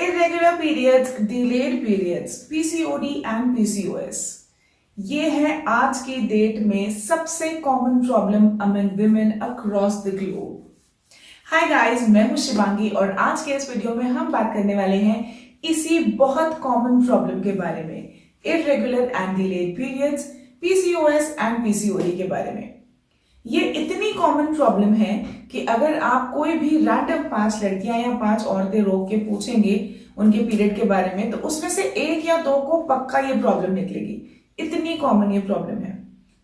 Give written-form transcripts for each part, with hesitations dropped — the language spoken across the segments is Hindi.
Irregular periods, delayed periods, PCOD and PCOS, ये है आज की डेट में सबसे common problem among women across the globe. Hi guys, मैं हूं शिवांगी और आज के इस वीडियो में हम बात करने वाले हैं इसी बहुत कॉमन प्रॉब्लम के बारे में, irregular and delayed periods, PCOS and PCOD के बारे में। ये इतनी कॉमन प्रॉब्लम है कि अगर आप कोई भी रैंडम 5 लड़कियां या 5 औरतें रोक के पूछेंगे उनके पीरियड के बारे में, तो उसमें से 1 या 2 को पक्का ये प्रॉब्लम निकलेगी। इतनी कॉमन ये प्रॉब्लम है।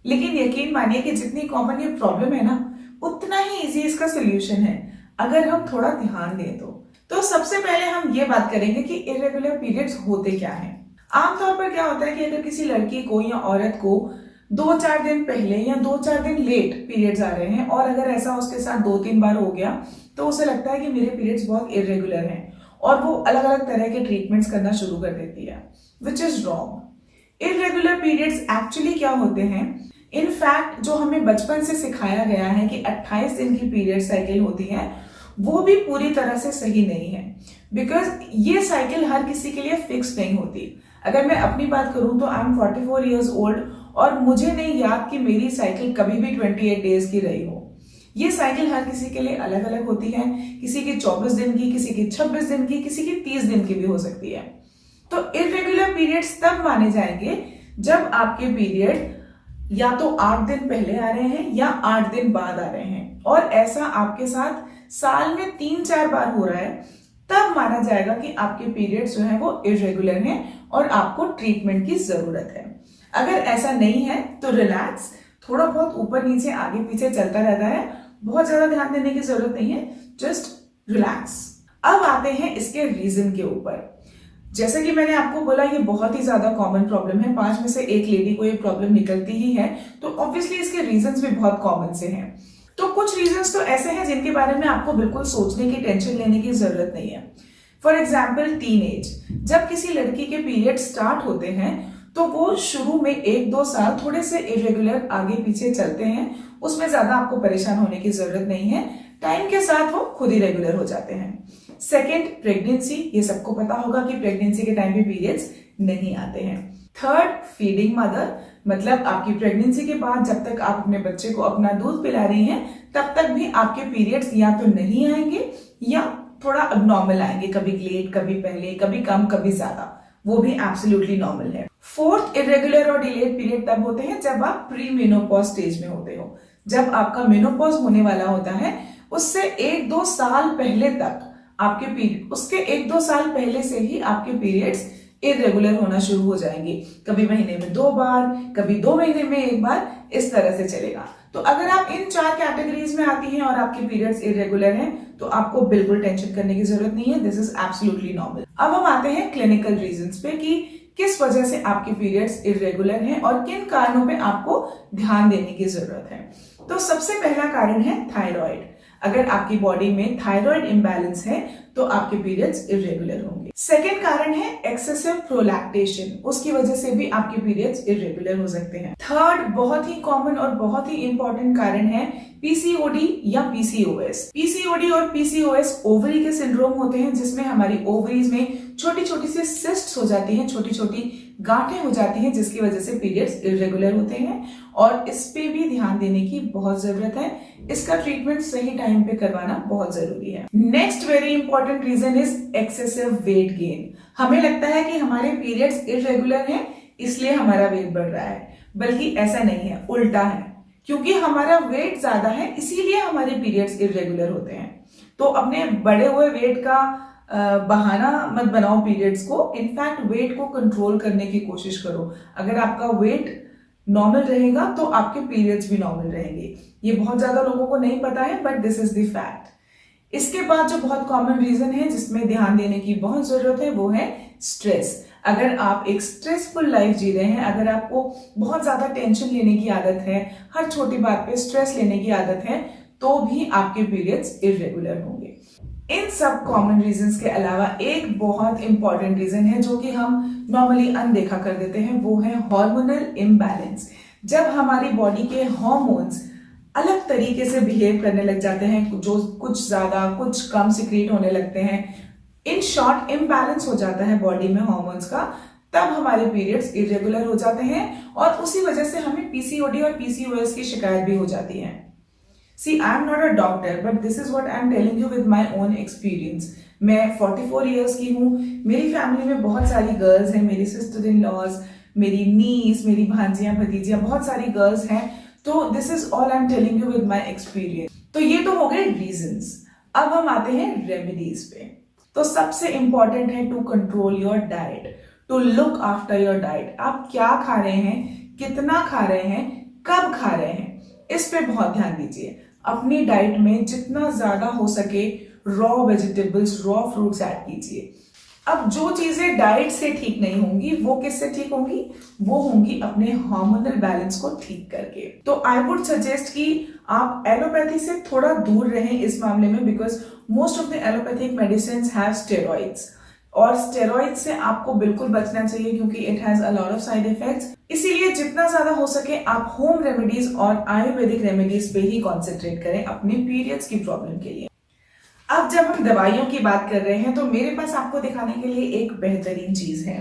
लेकिन यकीन मानिए कि जितनी कॉमन ये प्रॉब्लम है ना, उतना ही इजी इसका सोल्यूशन है अगर हम थोड़ा ध्यान दें तो सबसे पहले हम ये बात करेंगे कि इरेगुलर पीरियड्स होते क्या हैं। आमतौर पर क्या होता है कि अगर किसी लड़की को या औरत को 2-4 दिन पहले या 2-4 दिन लेट पीरियड्स आ रहे हैं और अगर ऐसा उसके साथ 2-3 बार हो गया तो उसे लगता है कि मेरे पीरियड्स बहुत इरेगुलर हैं और वो अलग अलग तरह के ट्रीटमेंट्स करना शुरू कर देती है, which is wrong. Irregular periods actually क्या होते हैं? इनफैक्ट जो हमें बचपन से सिखाया गया है कि 28 दिन की पीरियड साइकिल होती है, वो भी पूरी तरह से सही नहीं है, बिकॉज ये साइकिल हर किसी के लिए फिक्स नहीं होती। अगर मैं अपनी बात करूं तो आई एम 44 ईयर्स ओल्ड और मुझे नहीं याद कि मेरी साइकिल कभी भी 28 डेज की रही हो। ये साइकिल हर किसी के लिए अलग अलग होती है, किसी की 24 दिन की, किसी की 26 दिन की, किसी की 30 दिन की भी हो सकती है। तो इरेगुलर पीरियड्स तब माने जाएंगे जब आपके पीरियड या तो 8 दिन पहले आ रहे हैं या 8 दिन बाद आ रहे हैं और ऐसा आपके साथ साल में 3-4 बार हो रहा है, तब माना जाएगा कि आपके पीरियड्स जो है वो इरेगुलर हैं और आपको ट्रीटमेंट की जरूरत है। अगर ऐसा नहीं है तो रिलैक्स, थोड़ा बहुत ऊपर नीचे आगे पीछे चलता रहता है, बहुत ज्यादा ध्यान देने की जरूरत नहीं है, जस्ट रिलैक्स। अब आते हैं इसके रीजन के ऊपर। जैसे कि मैंने आपको बोला, ये बहुत ही ज्यादा कॉमन प्रॉब्लम है, 5 में से 1 लेडी को ये प्रॉब्लम निकलती ही है, तो ऑब्वियसली इसके रीजंस भी बहुत कॉमन से हैं। तो कुछ रीजंस तो ऐसे हैं जिनके बारे में आपको बिल्कुल सोचने की, टेंशन लेने की जरूरत नहीं है। फॉर एग्जाम्पल टीनेज, जब किसी लड़की के पीरियड स्टार्ट होते हैं तो वो शुरू में 1-2 साल थोड़े से इरेगुलर आगे पीछे चलते हैं, उसमें ज्यादा आपको परेशान होने की जरूरत नहीं है, टाइम के साथ वो खुद ही रेगुलर हो जाते हैं। सेकेंड, प्रेगनेंसी, ये सबको पता होगा कि प्रेगनेंसी के टाइम पे पीरियड्स नहीं आते हैं। थर्ड, फीडिंग मदर, मतलब आपकी प्रेगनेंसी के बाद जब तक आप अपने बच्चे को अपना दूध पिला रही हैं तब तक भी आपके पीरियड्स या तो नहीं आएंगे या थोड़ा अबनॉर्मल आएंगे, कभी लेट, कभी पहले, कभी कम, कभी ज्यादा, वो भी एब्सोल्युटली नॉर्मल है। फोर्थ, इरेगुलर और डिलेड पीरियड तब होते हैं जब आप प्री मेनोपॉज स्टेज में होते हो। जब आपका मेनोपॉज होने वाला होता है उससे 1-2 साल पहले तक आपके पीरियड, उसके 1-2 साल पहले से ही आपके पीरियड्स इरेगुलर होना शुरू हो जाएंगे। कभी महीने में 2 बार, कभी 2 महीने में 1 बार, इस तरह से चलेगा। तो अगर आप इन 4 कैटेगरीज में आती हैं और आपके पीरियड्स इरेगुलर हैं तो आपको बिल्कुल टेंशन करने की जरूरत नहीं है, दिस इज एब्सोल्युटली नॉर्मल। अब हम आते हैं क्लिनिकल रीजंस पे कि किस वजह से आपके पीरियड्स इरेगुलर हैं और किन कारणों पे आपको ध्यान देने की जरूरत है। तो सबसे पहला कारण है थायराइड। अगर आपकी बॉडी में थायराइड इम्बैलेंस है तो आपके पीरियड्स इरेगुलर होंगे। सेकेंड कारण है एक्सेसिव प्रोलैक्टेशन, उसकी वजह से भी आपके पीरियड्स इरेगुलर हो सकते हैं। थर्ड, बहुत ही कॉमन और बहुत ही इंपॉर्टेंट कारण है पीसीओडी या पीसीओएस। पीसीओडी और पीसीओएस ओवरी के सिंड्रोम होते हैं जिसमें हमारी ओवरीज में छोटी छोटी सी सिस्ट्स हो जाती हैं, छोटी छोटी गांठें हो जाती हैं, जिसकी वजह से पीरियड्स इरेगुलर होते हैं और इस पे भी ध्यान देने की बहुत जरूरत है। इसका ट्रीटमेंट सही टाइम पे करवाना बहुत जरूरी है। Next very important reason is excessive weight gain. हमें लगता है कि हमारे पीरियड्स इरेगुलर हैं इसलिए हमारा वेट बढ़ रहा है, बल्कि ऐसा नहीं है, उल्टा है। क्योंकि हमारा वेट ज्यादा है इसीलिए हमारे पीरियड्स इरेगुलर होते हैं। तो अपने बढ़े हुए वेट का बहाना मत बनाओ पीरियड्स को, इनफैक्ट वेट को कंट्रोल करने की कोशिश करो। अगर आपका वेट नॉर्मल रहेगा तो आपके पीरियड्स भी नॉर्मल रहेंगे। ये बहुत ज्यादा लोगों को नहीं पता है, but this is the fact. इसके बाद जो बहुत कॉमन रीजन है जिसमें ध्यान देने की बहुत जरूरत है वो है स्ट्रेस। अगर आप एक स्ट्रेसफुल लाइफ जी रहे हैं, अगर आपको बहुत ज्यादा टेंशन लेने की आदत है, हर छोटी बात पे स्ट्रेस लेने की आदत है, तो भी आपके पीरियड्स इरेगुलर होंगे। इन सब कॉमन रीजंस के अलावा एक बहुत इंपॉर्टेंट रीजन है जो कि हम नॉर्मली अनदेखा कर देते हैं, वो है हार्मोनल इम्बैलेंस। जब हमारी बॉडी के हार्मोन्स अलग तरीके से बिहेव करने लग जाते हैं, जो कुछ ज्यादा कुछ कम सिक्रीट होने लगते हैं, इन शॉर्ट इम्बैलेंस हो जाता है बॉडी में हार्मोन्स का, तब हमारे पीरियड्स इरेगुलर हो जाते हैं और उसी वजह से हमें पीसीओडी और पीसीओएस की शिकायत भी हो जाती है। See I am not a doctor but this is what I am telling you with my own experience. मैं 44 इयर्स की हूँ, मेरी फैमिली में बहुत सारी गर्ल्स हैं, मेरी सिस्टर इन लॉज, मेरी नीस, मेरी भांजियां भतीजियां, बहुत सारी गर्ल्स हैं। तो this is all I am telling you with my experience. तो ये तो हो गए रीजंस। अब हम आते हैं रेमेडीज पे। तो सबसे इंपॉर्टेंट है to control your diet, to look after your diet. आप क्या खा रहे हैं, कितना खा रहे हैं, कब खा रहे हैं, इस पे बहुत ध्यान दीजिए। अपनी डाइट में जितना ज्यादा हो सके raw vegetables, raw fruits add कीजिए। अब जो चीजें डाइट से ठीक नहीं होंगी वो किससे ठीक होंगी, वो होंगी अपने हार्मोनल बैलेंस को ठीक करके। तो आई वुड सजेस्ट कि आप एलोपैथी से थोड़ा दूर रहें इस मामले में, because most of the allopathic medicine have steroids, और स्टेरॉइड से आपको बिल्कुल बचना चाहिए क्योंकि it has a lot of side effects. इसीलिए जितना ज्यादा हो सके आप होम रेमेडीज और आयुर्वेदिक रेमेडीज पे ही कॉन्सेंट्रेट करें अपने पीरियड्स की प्रॉब्लम के लिए। अब जब हम दवाइयों की बात कर रहे हैं तो मेरे पास आपको दिखाने के लिए एक बेहतरीन चीज है,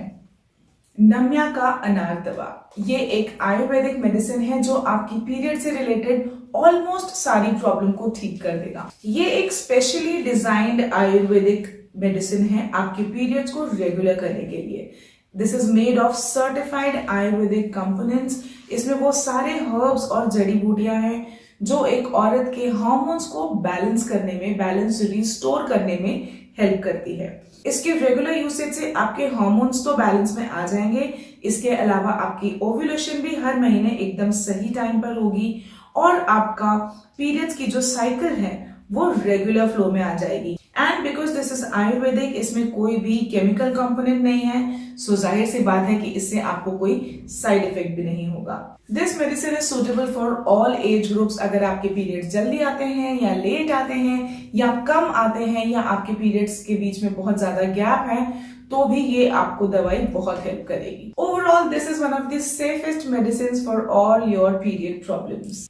नम्या का अनार दवा। ये एक आयुर्वेदिक मेडिसिन है जो आपकी पीरियड से रिलेटेड ऑलमोस्ट सारी प्रॉब्लम को ठीक कर देगा। ये एक स्पेशली डिजाइंड आयुर्वेदिक मेडिसिन है आपके पीरियड्स को रेगुलर करने के लिए। This is made of certified Ayurvedic components. इसमें वो सारे हर्ब्स और जड़ी बूटियां हैं जो एक औरत के हार्मोन्स को बैलेंस करने में, बैलेंस रिस्टोर करने में हेल्प करती है। इसके रेगुलर यूसेज से आपके हार्मोन्स तो बैलेंस में आ जाएंगे, इसके अलावा आपकी ओव्यूलेशन भी हर महीने एकदम सही टाइम पर होगी और आपका पीरियड्स की जो साइकिल है वो रेगुलर फ्लो में आ जाएगी। And because this is Ayurvedic, इसमें कोई भी केमिकल कंपोनेंट नहीं है, सो जाहिर सी बात है कि इससे आपको कोई साइड इफेक्ट भी नहीं होगा। This medicine is suitable for all age groups. अगर आपके पीरियड्स जल्दी आते हैं या लेट आते हैं या कम आते हैं या आपके पीरियड्स के बीच में बहुत ज्यादा गैप है, तो भी ये आपको दवाई बहुत हेल्प करेगी। Overall this is one of the safest medicine for all your period problems.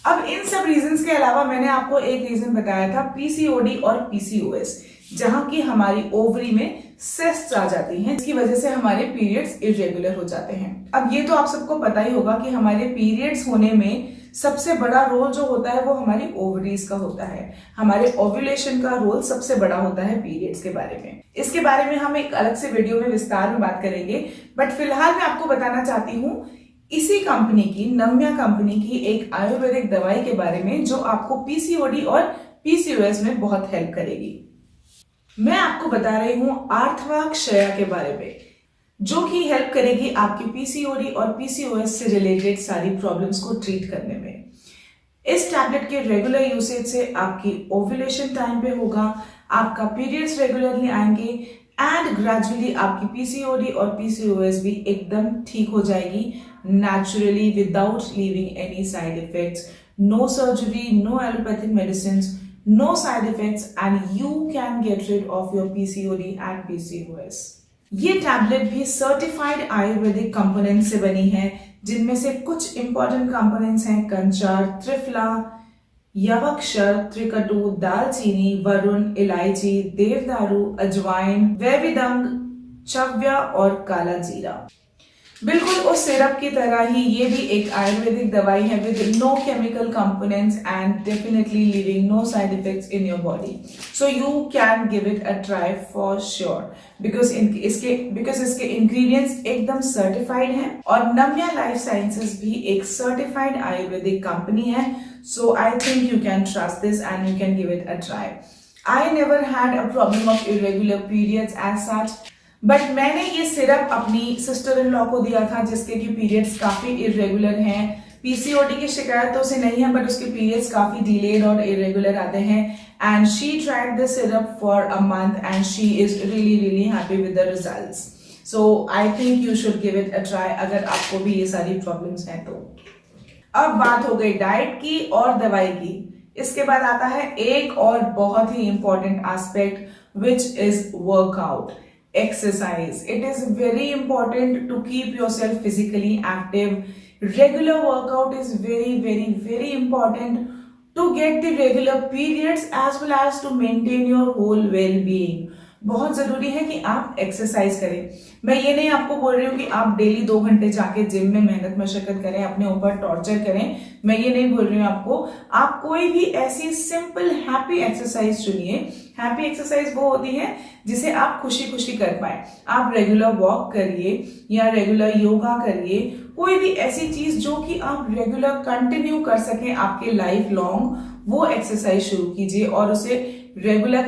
अब इन सब रीजंस के अलावा मैंने आपको एक रीजन बताया था पीसीओडी और पीसीओएस, जहां की हमारी ओवरी में सिस्ट्स आ जाती हैं, जिसकी वजह से हमारे पीरियड्स इरेगुलर हो जाते हैं। अब ये तो आप सबको पता ही होगा कि हमारे पीरियड्स होने में सबसे बड़ा रोल जो होता है वो हमारी ओवरीज का होता है। हमारे ओव्यूलेशन का रोल सबसे बड़ा होता है पीरियड्स के बारे में। इसके बारे में हम एक अलग से वीडियो में विस्तार में बात करेंगे, बट फिलहाल मैं आपको बताना चाहती हूँ इसी कंपनी की, नम्या कंपनी की एक आयुर्वेदिक दवाई के बारे में जो आपको पीसीओडी और पीसीओएस में बहुत हेल्प करेगी। मैं आपको बता रही हूं आर्थवाक्षया के बारे में, जो कि हेल्प करेगी आपकी पीसीओडी और पीसीओएस से रिलेटेड सारी प्रॉब्लम्स को ट्रीट करने में। इस टैबलेट के रेगुलर यूसेज से आपकी ओव्यूलेशन टाइम पे होगा, आपका पीरियड्स रेगुलरली आएंगे एंड ग्रेजुअली आपकी पीसीओडी और पीसीओएस भी एकदम ठीक हो जाएगी naturally without leaving any side effects. No surgery, no allopathic medicines, no side effects, and you can get rid of your PCOD and PCOS. ये टैबलेट भी सर्टिफाइड आयुर्वेदिक कंपोनेंट से बनी है, जिनमें से कुछ इंपॉर्टेंट कंपोनेंट्स हैं कंचार, त्रिफला, यवक्षर, त्रिकटु, दालचीनी, वरुण, इलायची, देवदारू, अजवाइन, वैविदंग, चव्या और काला जीरा। बिल्कुल उस सिरप की तरह ही ये भी एक आयुर्वेदिक दवाई है with no chemical components and definitely leaving no side effects in your body, so you can give it a try for sure, because इसके इंग्रेडिएंट्स एकदम सर्टिफाइड हैं और नम्या लाइफ साइंसेस भी एक सर्टिफाइड आयुर्वेदिक कंपनी है, so I think you can trust this and you can give it a try. I never had a problem of irregular periods as such, but मैंने ये सिरप अपनी सिस्टर इन लॉ को दिया था जिसके की पीरियड्स काफी इरेगुलर हैं। पीसीओडी की शिकायत तो उसे नहीं है, बट उसके पीरियड्स काफी डिलेड और इरेगुलर आते हैं and she tried the syrup for a month and she is really happy with the results. So I think you should give it a try अगर आपको भी ये सारी प्रॉब्लम्स हैं तो। अब बात हो गई डाइट की और दवाई की, इसके बाद आता है एक और बहुत ही important aspect which is workout, exercise. It is very important to keep yourself physically active. Regular workout is very important to get the regular periods as well as to maintain your whole well-being. बहुत जरूरी है कि आप एक्सरसाइज करें। मैं ये नहीं आपको बोल रही हूँ कि आप डेली 2 घंटे जाके जिम में मेहनत मशक्कत करें, अपने ऊपर टॉर्चर करें, मैं ये नहीं बोल रही हूँ आपको। आप कोई भी ऐसी सिंपल हैप्पी एक्सरसाइज चुनिए। हैप्पी एक्सरसाइज वो होती है जिसे आप खुशी खुशी कर पाए। आप रेगुलर वॉक करिए या रेगुलर योगा करिए, कोई भी ऐसी चीज जो कि आप रेगुलर कंटिन्यू कर सकें आपके लाइफ लॉन्ग, वो एक्सरसाइज शुरू कीजिए और उसे रेगुलर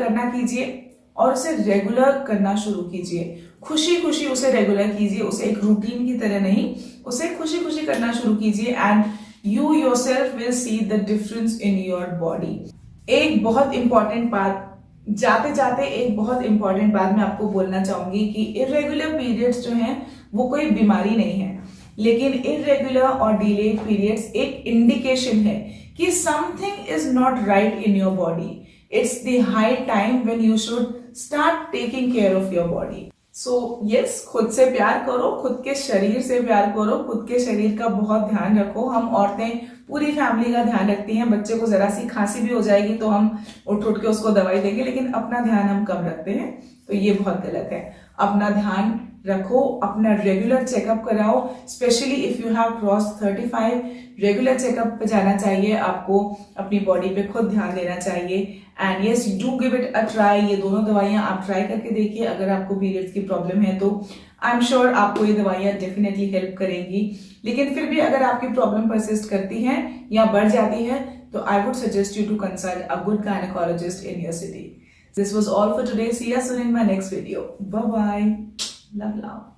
करना शुरू कीजिए। खुशी खुशी उसे रेगुलर कीजिए, उसे एक रूटीन की तरह नहीं, उसे खुशी खुशी करना शुरू कीजिए and you yourself will see the difference in your body. एक बहुत इंपॉर्टेंट बात, जाते जाते एक बहुत इंपॉर्टेंट बात मैं आपको बोलना चाहूंगी कि इरेगुलर पीरियड्स जो हैं वो कोई बीमारी नहीं है, लेकिन इरेगुलर और डिलेड पीरियड्स एक इंडिकेशन है कि something is not right in your body. It's the high time when you should start taking care of your body. So yes, खुद से प्यार करो, खुद के शरीर से प्यार करो, खुद के शरीर का बहुत ध्यान रखो। हम औरतें पूरी फैमिली का ध्यान रखती हैं। बच्चे को जरा सी खांसी भी हो जाएगी तो हम उठ उठ के उसको दवाई देंगे, लेकिन अपना ध्यान हम कम रखते हैं, तो ये बहुत गलत है। अपना ध्यान रखो, अपना रेगुलर चेकअप कराओ, specially if you have cross 35। Regular checkup पे जाना चाहिए आपको, अपनी बॉडी पे खुद ध्यान देना चाहिए। And yes, do give it a try. ये दोनों दवाइयां आप ट्राई करके देखिए। अगर आपको पीरियड्स की प्रॉब्लम है तो आई एम श्योर आपको ये दवाइयां डेफिनेटली हेल्प करेंगी। लेकिन फिर भी अगर आपकी प्रॉब्लम परसिस्ट करती है या बढ़ जाती है तो I would suggest you to consult a good gynaecologist in your city. This was all for today. See you soon in my next video. Bye bye. Love.